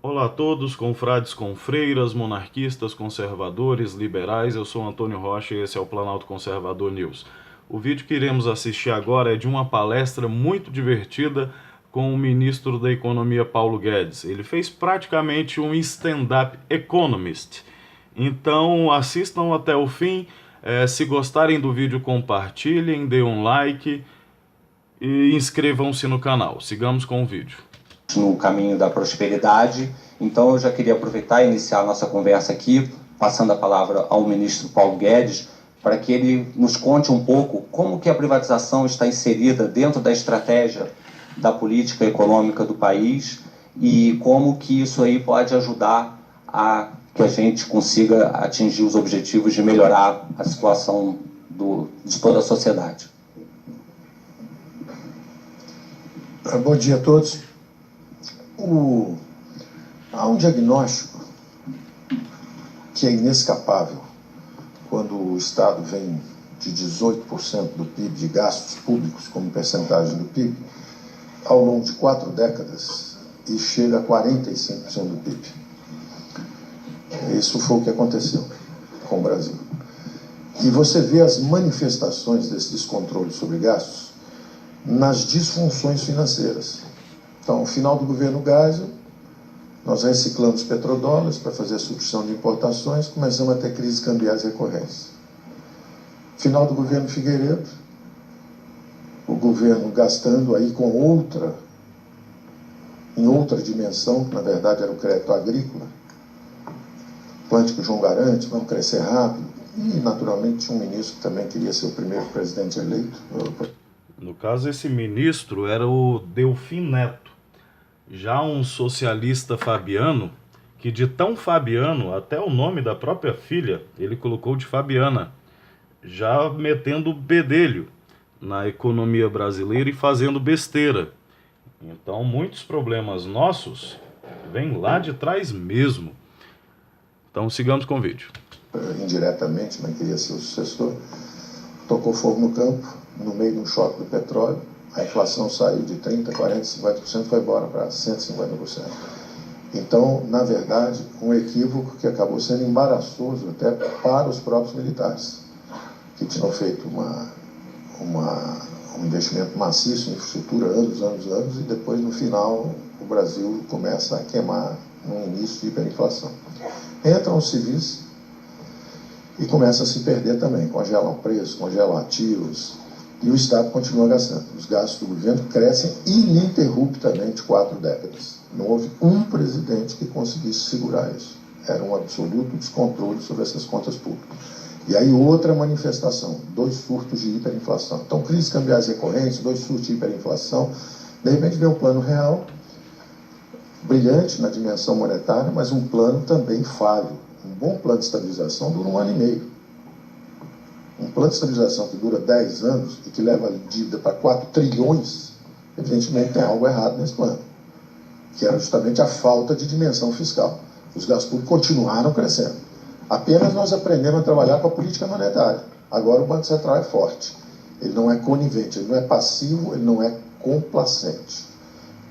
Olá a todos, confrades, confreiras, monarquistas, conservadores, liberais. Eu sou Antônio Rocha e esse é o Planalto Conservador News. O vídeo que iremos assistir agora é de uma palestra muito divertida com o ministro da Economia Paulo Guedes. Ele fez praticamente um stand-up economist. Então assistam até o fim. Se gostarem do vídeo, compartilhem, dêem um like e inscrevam-se no canal. Sigamos com o vídeo. No caminho da prosperidade. Então eu já queria aproveitar e iniciar a nossa conversa aqui, passando a palavra ao ministro Paulo Guedes, para que ele nos conte um pouco como que a privatização está inserida dentro da estratégia da política econômica do país e como que isso aí pode ajudar a que a gente consiga atingir os objetivos de melhorar a situação de toda a sociedade. Bom dia a todos. Há um diagnóstico que é inescapável quando o Estado vem de 18% do PIB, de gastos públicos como percentagem do PIB, ao longo de 4 décadas e chega a 45% do PIB. Isso foi o que aconteceu com o Brasil. E você vê as manifestações desse descontrole sobre gastos nas disfunções financeiras. Então, no final do governo Geisel, nós reciclamos petrodólares para fazer a substituição de importações, começamos a ter crises cambiais recorrentes. Final do governo Figueiredo, o governo gastando aí em outra dimensão, que na verdade era o crédito agrícola, Plântico João Garante, vamos crescer rápido, e naturalmente tinha um ministro que também queria ser o primeiro presidente eleito. No caso, esse ministro era o Delfim Neto, já um socialista fabiano, que de tão fabiano, até o nome da própria filha, ele colocou de Fabiana, já metendo bedelho na economia brasileira e fazendo besteira. Então, muitos problemas nossos vêm lá de trás mesmo. Então, sigamos com o vídeo. Indiretamente, mas queria ser o sucessor, tocou fogo no campo, no meio de um choque do petróleo, a inflação saiu de 30%, 40%, 50%, foi embora para 150%. Então, na verdade, um equívoco que acabou sendo embaraçoso até para os próprios militares, que tinham feito um investimento maciço em infraestrutura anos, e depois, no final, o Brasil começa a queimar no início de hiperinflação. Entram os civis e começa a se perder também, congelam preços, congelam ativos, e o Estado continua gastando. Os gastos do governo crescem ininterruptamente 4 décadas. Não houve um presidente que conseguisse segurar isso. Era um absoluto descontrole sobre essas contas públicas. E aí outra manifestação, 2 surtos de hiperinflação. Então, crises cambiais recorrentes, 2 surtos de hiperinflação. De repente vem um plano real, brilhante na dimensão monetária, mas um plano também falho. Um bom plano de estabilização dura 1 ano e meio. Um plano de estabilização que dura 10 anos e que leva a dívida para 4 trilhões, evidentemente tem algo errado nesse plano, que era justamente a falta de dimensão fiscal. Os gastos públicos continuaram crescendo. Apenas nós aprendemos a trabalhar com a política monetária. Agora o Banco Central é forte. Ele não é conivente, ele não é passivo, ele não é complacente.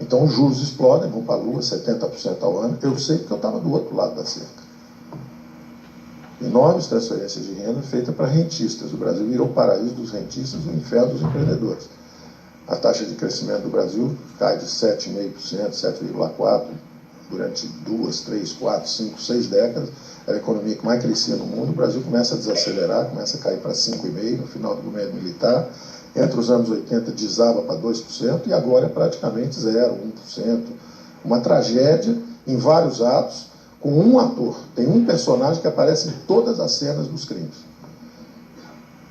Então os juros explodem, vão para a lua, 70% ao ano. Eu sei porque eu estava do outro lado da cerca. Enormes transferências de renda feitas para rentistas. O Brasil virou o paraíso dos rentistas, o inferno dos empreendedores. A taxa de crescimento do Brasil cai de 7,5%, 7,4% durante 2, 3, 4, 5, 6 décadas. Era a economia que mais crescia no mundo. O Brasil começa a desacelerar, começa a cair para 5,5% no final do governo militar. Entre os anos 80 desaba para 2% e agora é praticamente 0, 1%. Uma tragédia em vários atos, com um ator. Tem um personagem que aparece em todas as cenas dos crimes.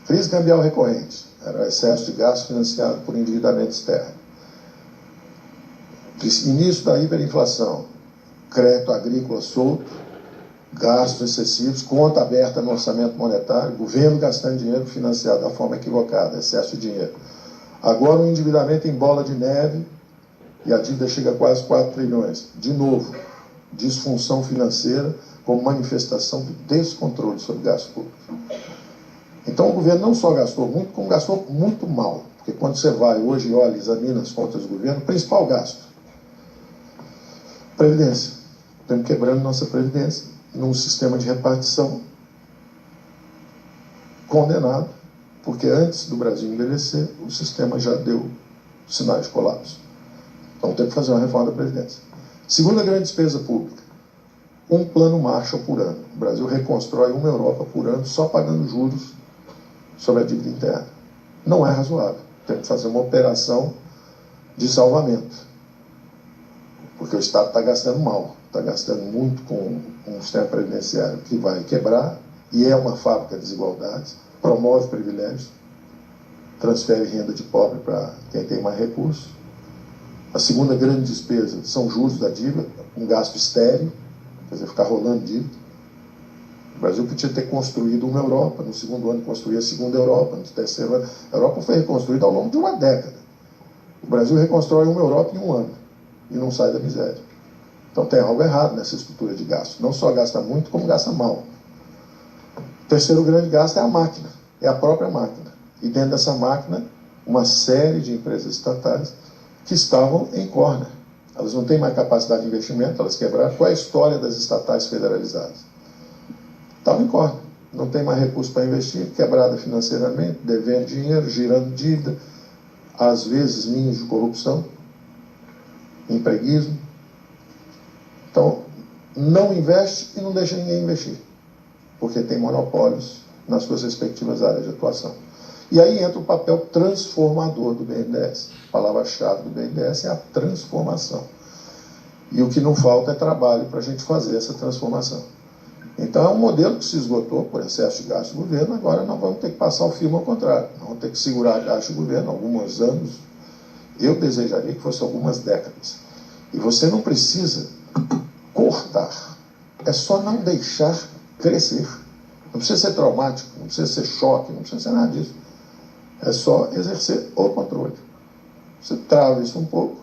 Crise cambial recorrente. Era o excesso de gasto financiado por endividamento externo. Início da hiperinflação. Crédito agrícola solto. Gastos excessivos. Conta aberta no orçamento monetário. Governo gastando dinheiro financiado da forma equivocada. Excesso de dinheiro. Agora um endividamento em bola de neve. E a dívida chega a quase 4 trilhões. De novo, disfunção financeira como manifestação do descontrole sobre gasto público. Então o governo não só gastou muito, como gastou muito mal. Porque quando você vai hoje e olha, examina as contas do governo, principal gasto, Previdência. Estamos quebrando nossa Previdência num sistema de repartição condenado, porque antes do Brasil envelhecer, o sistema já deu sinais de colapso. Então tem que fazer uma reforma da Previdência. Segunda grande despesa pública, um plano Marshall por ano. O Brasil reconstrói uma Europa por ano só pagando juros sobre a dívida interna. Não é razoável. Tem que fazer uma operação de salvamento. Porque o Estado está gastando mal. Está gastando muito com um sistema previdenciário que vai quebrar e é uma fábrica de desigualdades, promove privilégios, transfere renda de pobre para quem tem mais recursos. A segunda grande despesa são juros da dívida, um gasto estéril, quer dizer, ficar rolando dívida. O Brasil podia ter construído uma Europa, no segundo ano construir a segunda Europa, no terceiro ano. A Europa foi reconstruída ao longo de uma década. O Brasil reconstrói uma Europa em um ano e não sai da miséria. Então tem algo errado nessa estrutura de gasto. Não só gasta muito, como gasta mal. O terceiro grande gasto é a máquina, é a própria máquina. E dentro dessa máquina, uma série de empresas estatais que estavam em corner. Elas não têm mais capacidade de investimento, elas quebraram. Qual é a história das estatais federalizadas? Estavam em corner, não tem mais recurso para investir, quebrada financeiramente, devendo dinheiro, girando dívida, às vezes ninhos de corrupção, empreguismo. Então, não investe e não deixa ninguém investir, porque tem monopólios nas suas respectivas áreas de atuação. E aí entra o papel transformador do BNDES. A palavra-chave do BNDES é a transformação. E o que não falta é trabalho para a gente fazer essa transformação. Então é um modelo que se esgotou por excesso de gasto do governo, agora nós vamos ter que passar o filme ao contrário. Nós vamos ter que segurar gasto do governo alguns anos. Eu desejaria que fosse algumas décadas. E você não precisa cortar, é só não deixar crescer. Não precisa ser traumático, não precisa ser choque, não precisa ser nada disso. É só exercer o controle. Você trava isso um pouco,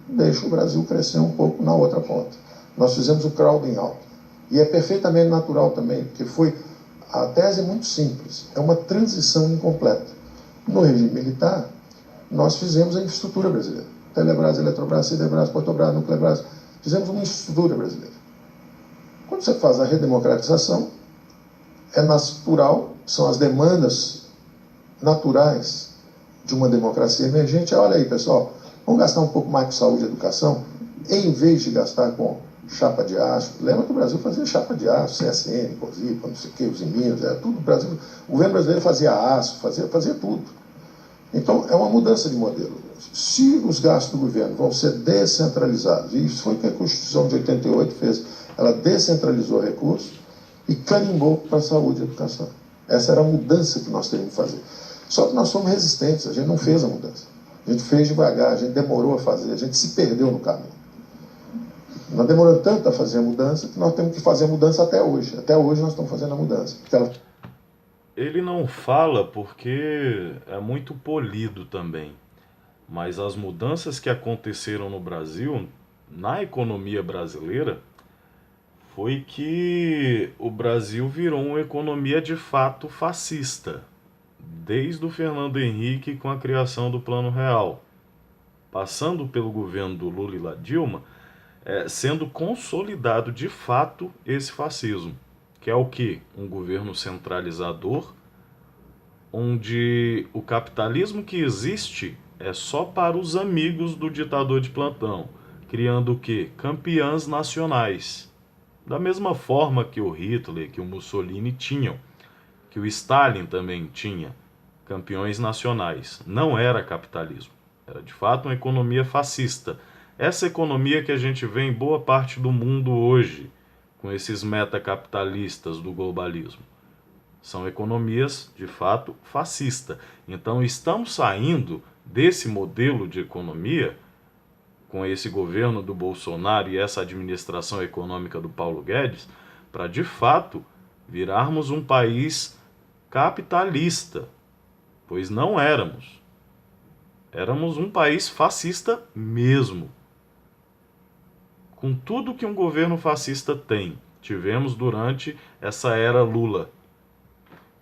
deixa o Brasil crescer um pouco na outra ponta. Nós fizemos o crowding out. E é perfeitamente natural também, porque a tese é muito simples, é uma transição incompleta. No regime militar, nós fizemos a infraestrutura brasileira. Telebrás, Eletrobras, Siderbras, Portobras, Nuclebras, fizemos uma infraestrutura brasileira. Quando você faz a redemocratização, é natural, são as demandas naturais de uma democracia emergente. Olha aí, pessoal, vamos gastar um pouco mais com saúde e educação, em vez de gastar com chapa de aço. Lembra que o Brasil fazia chapa de aço, CSN, Cosipa, não sei o que, os Minas, era tudo. O governo brasileiro fazia aço, fazia tudo. Então, é uma mudança de modelo. Se os gastos do governo vão ser descentralizados, e isso foi o que a Constituição de 88 fez, ela descentralizou recursos e carimbou para a saúde e educação. Essa era a mudança que nós teríamos que fazer. Só que nós somos resistentes, a gente não fez a mudança. A gente fez devagar, a gente demorou a fazer, a gente se perdeu no caminho. Nós demoramos tanto a fazer a mudança que nós temos que fazer a mudança até hoje. Até hoje nós estamos fazendo a mudança. Ele não fala porque é muito polido também. Mas as mudanças que aconteceram no Brasil, na economia brasileira, foi que o Brasil virou uma economia de fato fascista. Desde o Fernando Henrique com a criação do Plano Real, passando pelo governo do Lula e da Dilma, sendo consolidado de fato esse fascismo, que é o quê? Um governo centralizador, onde o capitalismo que existe é só para os amigos do ditador de plantão, criando o quê? Campeãs nacionais. Da mesma forma que o Hitler, que o Mussolini tinham, que o Stalin também tinha, campeões nacionais. Não era capitalismo, era de fato uma economia fascista. Essa economia que a gente vê em boa parte do mundo hoje, com esses metacapitalistas do globalismo, são economias de fato fascistas. Então estamos saindo desse modelo de economia, com esse governo do Bolsonaro e essa administração econômica do Paulo Guedes, para de fato virarmos um país capitalista, pois não éramos. Éramos um país fascista mesmo. Com tudo que um governo fascista tem, tivemos durante essa era Lula.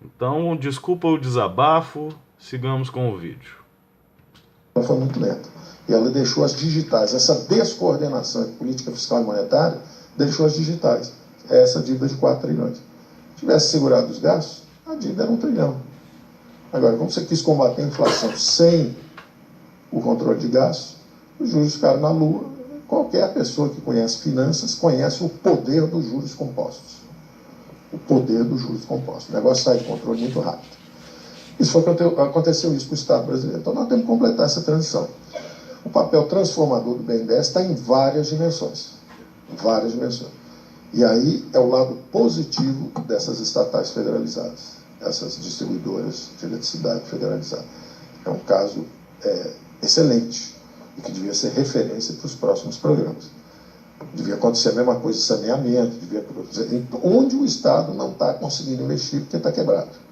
Então, desculpa o desabafo, sigamos com o vídeo. Ela foi muito lenta. E ela deixou as digitais, essa descoordenação entre política fiscal e monetária, deixou as digitais. É essa dívida de 4 trilhões. Se tivesse segurado os gastos, a dívida era 1 trilhão. Agora, como você quis combater a inflação sem o controle de gastos, os juros ficaram na lua. Qualquer pessoa que conhece finanças conhece o poder dos juros compostos. O poder dos juros compostos. O negócio sai de controle muito rápido. Aconteceu isso com o Estado brasileiro. Então nós temos que completar essa transição. O papel transformador do BNDES está em várias dimensões. Várias dimensões. E aí é o lado positivo dessas estatais federalizadas, essas distribuidoras de eletricidade federalizadas. É um caso excelente e que devia ser referência para os próximos programas. Devia acontecer a mesma coisa de saneamento, onde o Estado não está conseguindo investir porque está quebrado.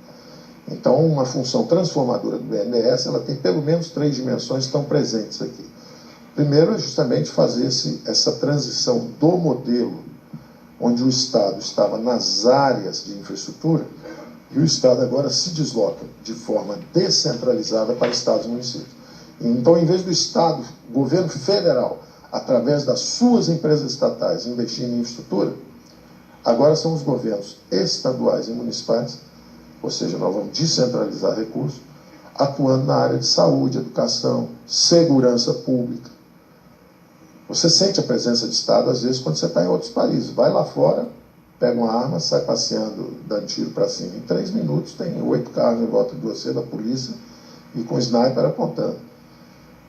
Então, uma função transformadora do BNDES, ela tem pelo menos 3 dimensões que estão presentes aqui. Primeiro é justamente fazer essa transição do modelo onde o Estado estava nas áreas de infraestrutura e o Estado agora se desloca de forma descentralizada para estados e municípios. Então, em vez do Estado, o governo federal, através das suas empresas estatais, investindo em infraestrutura, agora são os governos estaduais e municipais, ou seja, nós vamos descentralizar recursos, atuando na área de saúde, educação, segurança pública. Você sente a presença de Estado, às vezes, quando você está em outros países. Vai lá fora, pega uma arma, sai passeando, dando tiro para cima. Em 3 minutos, tem 8 carros em volta de você, da polícia, e com sniper apontando.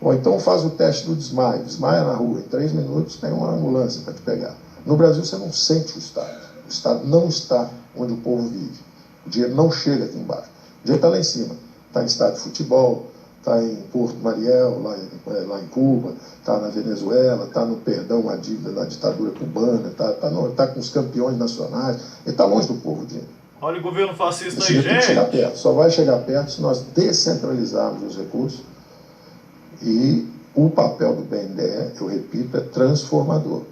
Ou então faz o teste do desmaio. Desmaia na rua. Em 3 minutos, tem uma ambulância para te pegar. No Brasil, você não sente o Estado. O Estado não está onde o povo vive. O dinheiro não chega aqui embaixo. O dinheiro está lá em cima. Está em estádio de futebol, está em Porto Mariel, lá em Cuba, está na Venezuela, está no perdão à dívida da ditadura cubana, está com os campeões nacionais. Ele está longe do povo o dinheiro. Olha o governo fascista aí, Tem que chegar gente! perto. Só vai chegar perto se nós descentralizarmos os recursos. E o papel do BNDE, eu repito, é transformador.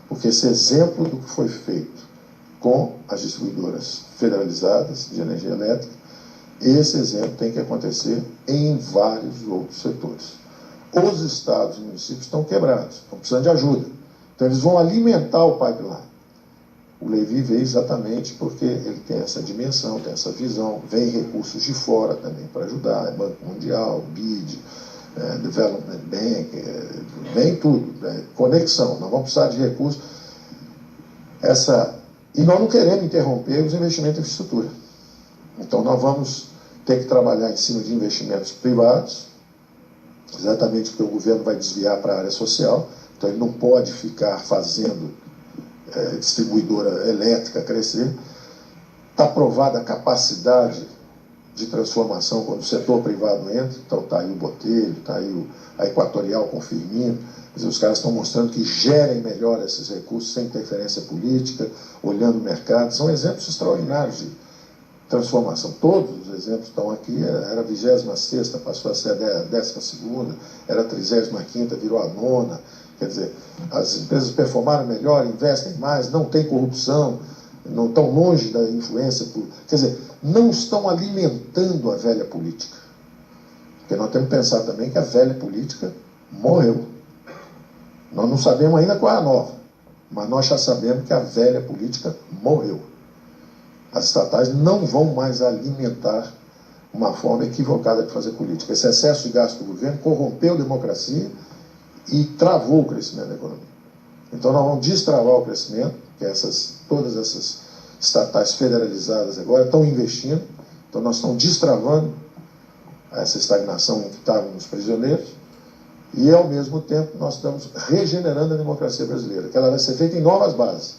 Porque esse exemplo do que foi feito com as distribuidoras federalizadas de energia elétrica, esse exemplo tem que acontecer em vários outros setores. Os estados e municípios estão quebrados, estão precisando de ajuda. Então eles vão alimentar o pipeline. O Levi veio exatamente porque ele tem essa dimensão, tem essa visão, vem recursos de fora também para ajudar, Banco Mundial, BID, Development Bank, vem tudo, conexão, nós vamos precisar de recursos. E nós não queremos interromper os investimentos em infraestrutura. Então nós vamos ter que trabalhar em cima de investimentos privados, exatamente porque o governo vai desviar para a área social, então ele não pode ficar fazendo distribuidora elétrica crescer. Está provada a capacidade de transformação quando o setor privado entra, então está aí o Botelho, está aí a Equatorial com o Firmino, os caras estão mostrando que gerem melhor esses recursos sem interferência política, olhando o mercado, são exemplos extraordinários de transformação. Todos os exemplos estão aqui, era a 26ª, passou a ser a 12ª, era a 35ª, virou a 9ª, quer dizer, as empresas performaram melhor, investem mais, não tem corrupção, não estão longe da influência, quer dizer, não estão alimentando a velha política. Porque nós temos que pensar também que a velha política morreu. Nós não sabemos ainda qual é a nova, mas nós já sabemos que a velha política morreu. As estatais não vão mais alimentar uma forma equivocada de fazer política. Esse excesso de gasto do governo corrompeu a democracia e travou o crescimento da economia. Então nós vamos destravar o crescimento, que todas essas estatais federalizadas agora estão investindo, então nós estamos destravando essa estagnação em que estávamos prisioneiros, e ao mesmo tempo nós estamos regenerando a democracia brasileira, que ela vai ser feita em novas bases.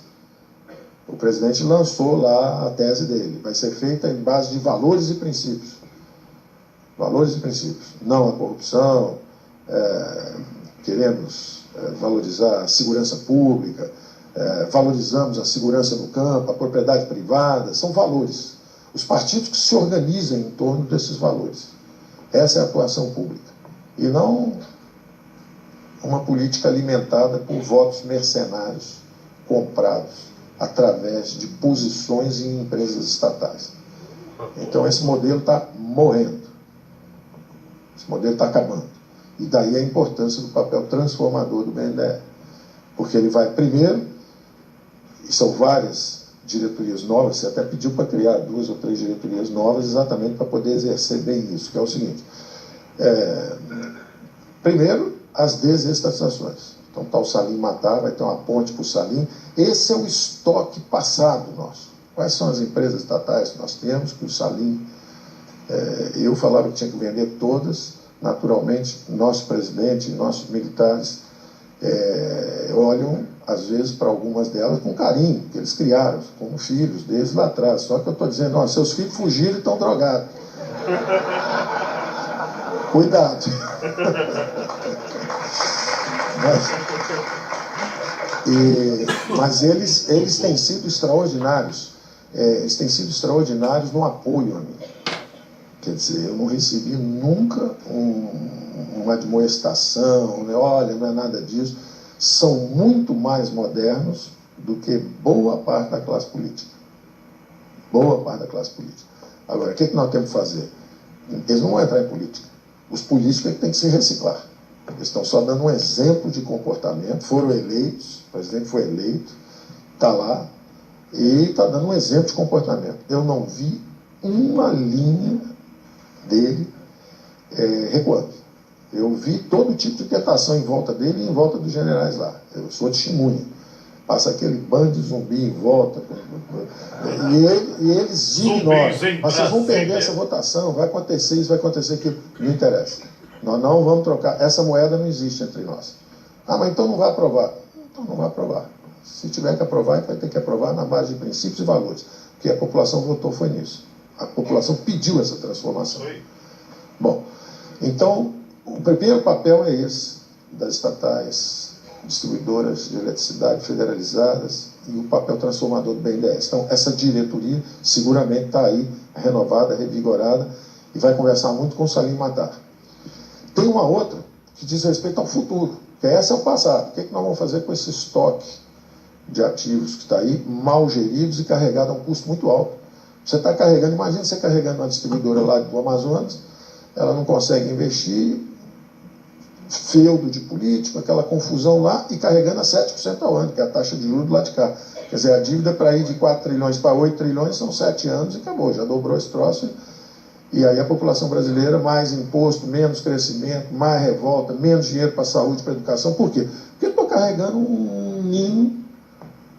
O presidente lançou lá a tese dele, vai ser feita em base de valores e princípios. Valores e princípios. Não a corrupção, queremos valorizar a segurança pública, valorizamos a segurança no campo, a propriedade privada, são valores. Os partidos que se organizam em torno desses valores. Essa é a atuação pública. E não uma política alimentada por votos mercenários comprados através de posições em empresas estatais. Então esse modelo está morrendo. Esse modelo está acabando. E daí a importância do papel transformador do BNDE. Porque ele vai, primeiro, e são várias diretorias novas, você até pediu para criar 2 ou 3 diretorias novas exatamente para poder exercer bem isso, que é o seguinte. Primeiro, as desestatizações. Então está o Salim Matar, vai ter uma ponte para o Salim. Esse é o estoque passado nosso. Quais são as empresas estatais que nós temos, que o Salim... eu falava que tinha que vender todas. Naturalmente, nosso presidente, nossos militares olham, às vezes, para algumas delas com carinho, que eles criaram, como filhos deles lá atrás. Só que eu estou dizendo, ó, seus filhos fugiram e estão drogados. Cuidado. Mas eles têm sido extraordinários. Eles têm sido extraordinários no apoio a mim. Quer dizer, eu não recebi nunca uma admoestação, né? Olha, não é nada disso. São muito mais modernos do que boa parte da classe política. Boa parte da classe política. Agora, o que nós temos que fazer? Eles não vão entrar em política. Os políticos têm que se reciclar. Eles estão só dando um exemplo de comportamento. Foram eleitos, o presidente foi eleito, está lá, e está dando um exemplo de comportamento. Eu não vi uma linha dele recuando. Eu vi todo tipo de tentação em volta dele e em volta dos generais lá. Eu sou testemunha. Passa aquele bando de zumbi em volta. E eles ignoram. Mas vocês vão perder essa votação, vai acontecer isso, vai acontecer aquilo. Não interessa. Nós não vamos trocar. Essa moeda não existe entre nós. Ah, mas então não vai aprovar. Então não vai aprovar. Se tiver que aprovar, vai ter que aprovar na base de princípios e valores. O que a população votou foi nisso. A população pediu essa transformação. Bom, então, o primeiro papel é esse, das estatais distribuidoras de eletricidade federalizadas e o papel transformador do BNDES. Então, essa diretoria seguramente está aí, renovada, revigorada, e vai conversar muito com o Salim Matar. Tem uma outra que diz respeito ao futuro, que essa é o passado. O que nós vamos fazer com esse estoque de ativos que está aí, mal geridos e carregado a um custo muito alto? Você está carregando, imagina você carregando uma distribuidora lá do Amazonas, ela não consegue investir, feudo de político, aquela confusão lá, e carregando a 7% ao ano, que é a taxa de juros do lado de cá. Quer dizer, a dívida para ir de 4 trilhões para 8 trilhões são 7 anos e acabou, já dobrou esse troço. E aí a população brasileira, mais imposto, menos crescimento, mais revolta, menos dinheiro para a saúde, para a educação. Por quê? Porque eu estou carregando um ninho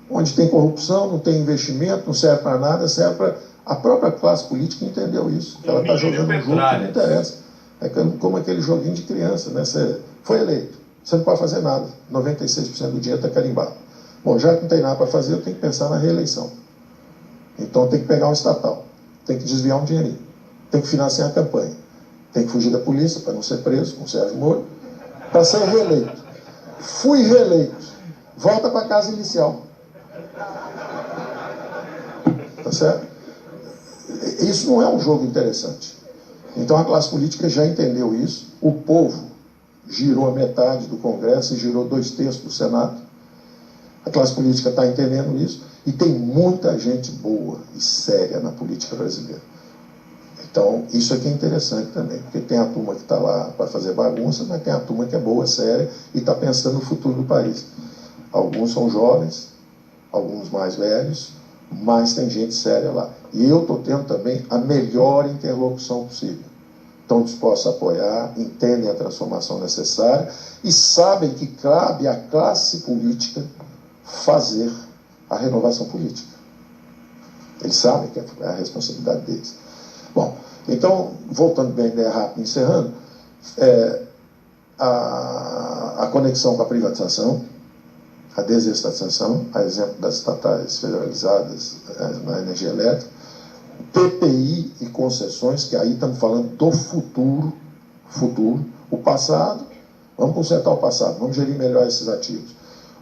onde tem corrupção, não tem investimento, não serve para nada, serve para... A própria classe política entendeu isso. Ela está jogando um jogo que não interessa. É como aquele joguinho de criança, né? Você foi eleito, você não pode fazer nada. 96% do dinheiro está carimbado. Bom, já que não tem nada para fazer, eu tenho que pensar na reeleição. Então eu tenho que pegar um estatal, tem que desviar um dinheirinho, tem que financiar a campanha, tem que fugir da polícia para não ser preso, com o Sérgio Moro, para ser reeleito. Fui reeleito. Volta para a casa inicial. Tá certo? Isso não é um jogo interessante. Então a classe política já entendeu isso. O povo girou a metade do Congresso e girou 2/3 do Senado. A classe política está entendendo isso. E tem muita gente boa e séria na política brasileira. Então isso aqui é interessante também. Porque tem a turma que está lá para fazer bagunça, mas tem a turma que é boa, séria e está pensando no futuro do país. Alguns são jovens, alguns mais velhos, mas tem gente séria lá. E eu estou tendo também a melhor interlocução possível. Estão dispostos a apoiar, entendem a transformação necessária e sabem que cabe à classe política fazer a renovação política. Eles sabem que é a responsabilidade deles. Bom, então, voltando bem rápido, encerrando, a conexão com a privatização, a desestatização, a exemplo das estatais federalizadas na energia elétrica, PPI e concessões, que aí estamos falando do futuro, o passado, vamos consertar o passado, vamos gerir melhor esses ativos.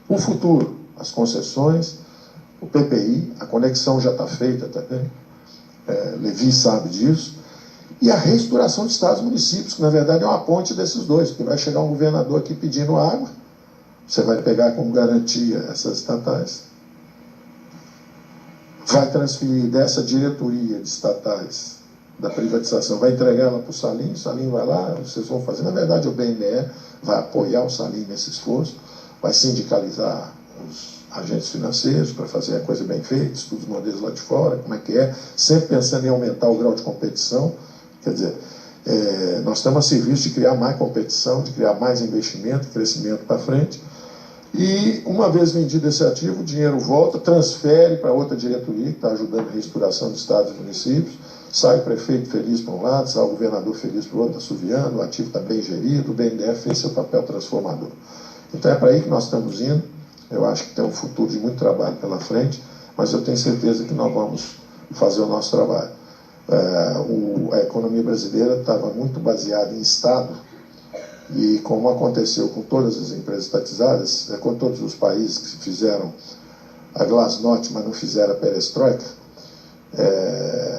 O futuro, as concessões, o PPI, a conexão já está feita também, Levi sabe disso, e a reestruturação de estados e municípios, que na verdade é uma ponte desses dois, porque vai chegar um governador aqui pedindo água, você vai pegar como garantia essas estatais, vai transferir dessa diretoria de estatais da privatização, vai entregar ela para o Salim vai lá, vocês vão fazer. Na verdade, o BNDE vai apoiar o Salim nesse esforço, vai sindicalizar agentes financeiros para fazer a coisa bem feita, estudos modelos lá de fora, como é que é, sempre pensando em aumentar o grau de competição. Quer dizer, nós estamos a serviço de criar mais competição, de criar mais investimento, crescimento para frente. E, uma vez vendido esse ativo, o dinheiro volta, transfere para outra diretoria, que está ajudando a reestruturação de estados e municípios, sai o prefeito feliz para um lado, sai o governador feliz para o outro, está assoviando, o ativo está bem gerido, o BNDES fez seu papel transformador. Então é para aí que nós estamos indo. Eu acho que tem um futuro de muito trabalho pela frente, mas eu tenho certeza que nós vamos fazer o nosso trabalho. A economia brasileira estava muito baseada em Estado, e como aconteceu com todas as empresas estatizadas, com todos os países que fizeram a glasnost, mas não fizeram a perestroika,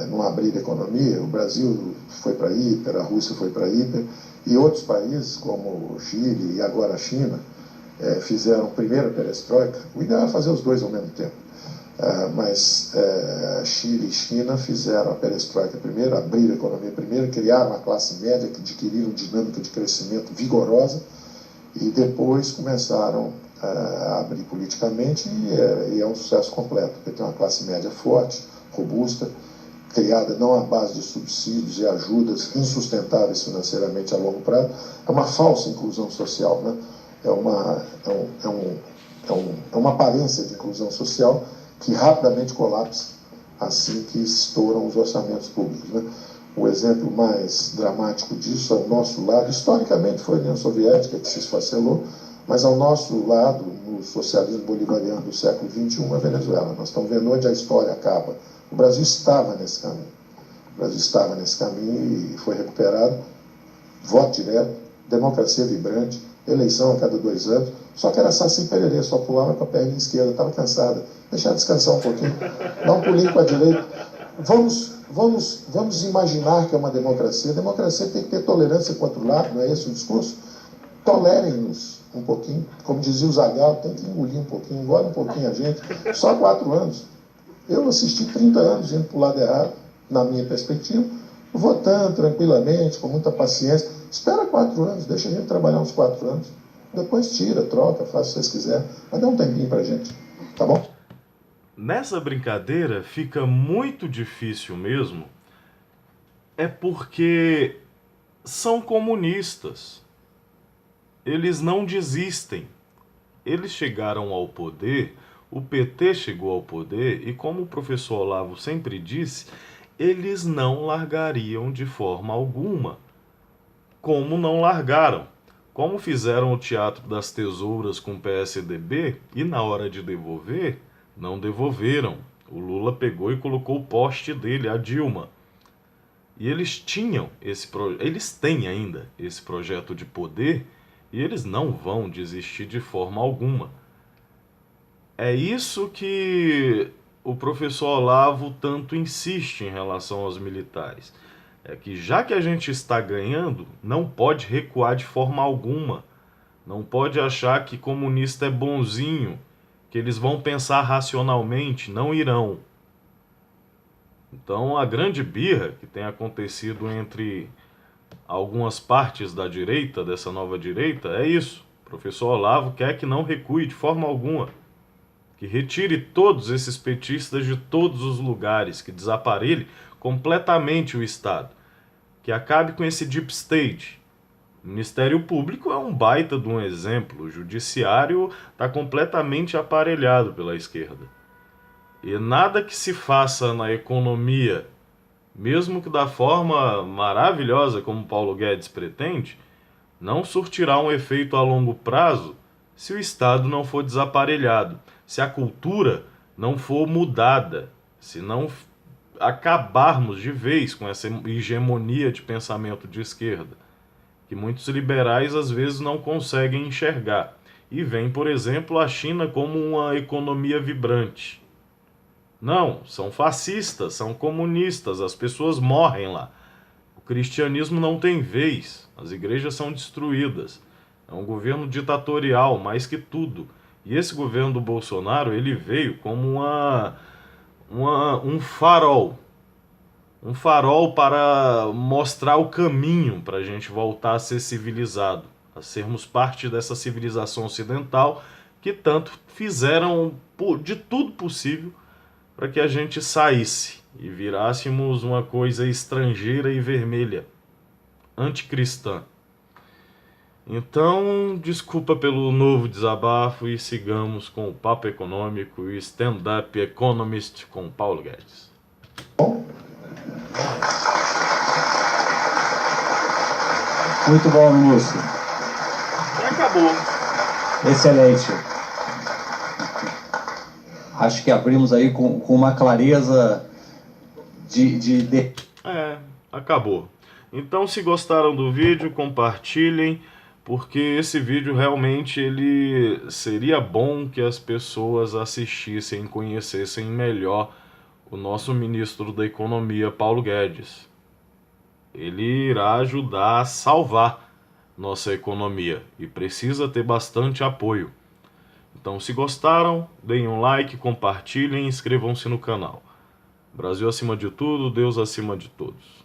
não abriram a economia, o Brasil foi para a hiper, a Rússia foi para a hiper, e outros países, como o Chile e agora a China, fizeram primeiro a perestroika. O ideal é fazer os dois ao mesmo tempo. Mas Chile e China fizeram a perestroika primeiro, abriram a economia primeiro, criaram uma classe média que adquiriram dinâmica de crescimento vigorosa e depois começaram a abrir politicamente e é um sucesso completo, porque tem uma classe média forte, robusta, criada não à base de subsídios e ajudas insustentáveis financeiramente a longo prazo. É uma falsa inclusão social, né? É uma aparência de inclusão social que rapidamente colapsa assim que estouram os orçamentos públicos, né? O exemplo mais dramático disso ao nosso lado, historicamente foi a União Soviética que se esfacelou, mas ao nosso lado, no socialismo bolivariano do século XXI, a Venezuela. Nós estamos vendo onde a história acaba. O Brasil estava nesse caminho. O Brasil estava nesse caminho e foi recuperado. Voto direto, democracia vibrante, eleição a cada 2 anos. Só que era Saci Pererê, só pulava com a perna esquerda, estava cansada. Deixar descansar um pouquinho, dá um pulinho com a direita. Vamos imaginar que é uma democracia. A democracia tem que ter tolerância com o outro lado, não é esse o discurso? Tolerem-nos um pouquinho. Como dizia o Zagallo, tem que engolir um pouquinho, engole um pouquinho a gente. Só 4 anos. Eu assisti 30 anos indo para o lado errado, na minha perspectiva, votando tranquilamente, com muita paciência. Espera 4 anos, deixa a gente trabalhar uns 4 anos. Depois tira, troca, faz o que vocês quiserem. Mas dá um tempinho pra gente, tá bom? Nessa brincadeira fica muito difícil mesmo, porque são comunistas. Eles não desistem. Eles chegaram ao poder, o PT chegou ao poder, e como o professor Olavo sempre disse, eles não largariam de forma alguma. Como não largaram? Como fizeram o Teatro das Tesouras com o PSDB e na hora de devolver, não devolveram. O Lula pegou e colocou o poste dele, a Dilma. E eles tinham eles têm ainda esse projeto de poder e eles não vão desistir de forma alguma. É isso que o professor Olavo tanto insiste em relação aos militares. É que já que a gente está ganhando, não pode recuar de forma alguma. Não pode achar que comunista é bonzinho, que eles vão pensar racionalmente, não irão. Então a grande birra que tem acontecido entre algumas partes da direita, dessa nova direita, é isso. O professor Olavo quer que não recue de forma alguma, que retire todos esses petistas de todos os lugares, que desaparelhe completamente o Estado, que acabe com esse deep state. O Ministério Público é um baita de um exemplo, o Judiciário está completamente aparelhado pela esquerda. E nada que se faça na economia, mesmo que da forma maravilhosa como Paulo Guedes pretende, não surtirá um efeito a longo prazo se o Estado não for desaparelhado, se a cultura não for mudada, se não acabarmos de vez com essa hegemonia de pensamento de esquerda, que muitos liberais às vezes não conseguem enxergar. E vem, por exemplo, a China como uma economia vibrante. Não, são fascistas, são comunistas, as pessoas morrem lá. O cristianismo não tem vez, as igrejas são destruídas. É um governo ditatorial, mais que tudo. E esse governo do Bolsonaro, ele veio como um farol. Um farol para mostrar o caminho para a gente voltar a ser civilizado, a sermos parte dessa civilização ocidental que tanto fizeram de tudo possível para que a gente saísse e virássemos uma coisa estrangeira e vermelha, anticristã. Então, desculpa pelo novo desabafo e sigamos com o Papo Econômico e Stand-Up Economist com Paulo Guedes. Muito bom, ministro. Já acabou. Excelente. Acho que abrimos aí com uma clareza de... Acabou. Então, se gostaram do vídeo, compartilhem, porque esse vídeo realmente ele seria bom que as pessoas assistissem, conhecessem melhor o nosso ministro da Economia, Paulo Guedes. Ele irá ajudar a salvar nossa economia e precisa ter bastante apoio. Então, se gostaram, deem um like, compartilhem e inscrevam-se no canal. Brasil acima de tudo, Deus acima de todos.